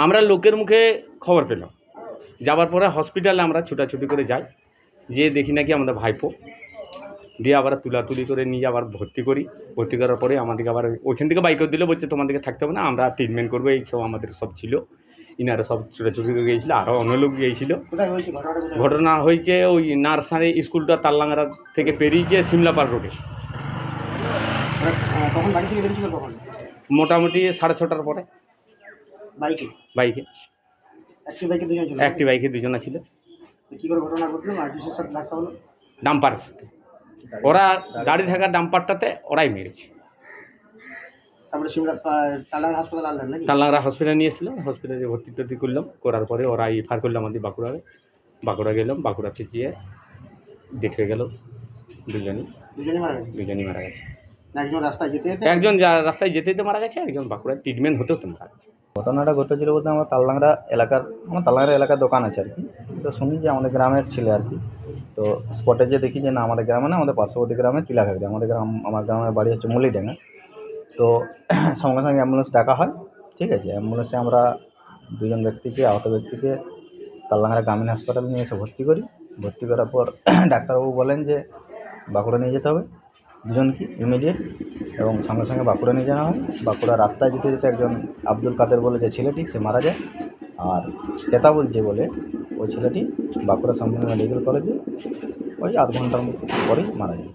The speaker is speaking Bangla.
আমরা লোকের মুখে খবর পেলাম, যাবার পরে হসপিটালে আমরা ছুটাছুটি করে যাই, যে দেখি নাকি আমাদের ভাইপো, দিয়ে আবার তুলাতুলি করে নিয়ে আবার ভর্তি করি। ভর্তি করার পরে আমাদেরকে আবার ওইখান থেকে বাইক দিলে, বলছে তোমাদেরকে থাকতে হবে না, আমরা ট্রিটমেন্ট করবো, এই সব আমাদের সব ছিল। ইনারা সব ছুটাছুটি করে গিয়েছিলো, আরও অন্য লোক গিয়েছিল। ঘটনা হয়েছে ওই নার্সারি স্কুলটা তাললাংরা থেকে পেরিয়ে সিমলা পার্ক রোডে। মোটামুটি 6:30টার পরে। বাইকে একটি বাইকে দুজনা ছিল। ডাম্পারের সাথে ওরা গাড়ি থাকা ডাম্পারটাতে ওরাই মেরেছে। তাললাংরা হসপিটাল নিয়েছিল, হসপিটালে ভর্তি টর্তি করলাম, করার পরে ওরা এফআইআর করলাম আমাদের বাঁকুড়া গেলাম। বাঁকুড়াতে গিয়ে দেখে গেল দুজনই মারা গেছে। একজন রাস্তায় যেতে যেতে মারা গেছে, একজন বাঁকুড়ায় ট্রিটমেন্ট হতে হতে মারা গেছে। ঘটনাটা ঘটেছিল বলতে আমার তাললাংরা এলাকার দোকান আছে আর কি। তো শুনি যে আমাদের গ্রামের ছেলে আর কি। তো স্পটে যে দেখি যে না আমাদের গ্রামে না, আমাদের পার্শ্ববর্তী গ্রামে তিলাঘাগড়ি। আমার গ্রামের বাড়ি হচ্ছে মুলিডাঙ্গা। তো সঙ্গে সঙ্গে অ্যাম্বুলেন্স ডাকা হয়, ঠিক আছে। অ্যাম্বুলেন্সে আমরা দুজন আহত ব্যক্তিকে তাললাংরা গ্রামীণ হাসপাতালে নিয়ে এসে ভর্তি করি। ভর্তি করার পর ডাক্তারবাবু বলেন যে বাঁকুড়া নিয়ে যেতে হবে দুজনকে ইমিডিয়েট, এবং সঙ্গে সঙ্গে বাঁকুড়া নিয়ে যাওয়া হয়। বাঁকুড়া রাস্তায় যেতে যেতে একজন আব্দুল কাদের বলে যে ছেলেটি, সে মারা যায়। আর তেতাবুল যে বলে ওই ছেলেটি বাঁকুড়া সম্মিলন মেডিকেল কলেজে ওই আধ ঘন্টার পরেই মারা যায়।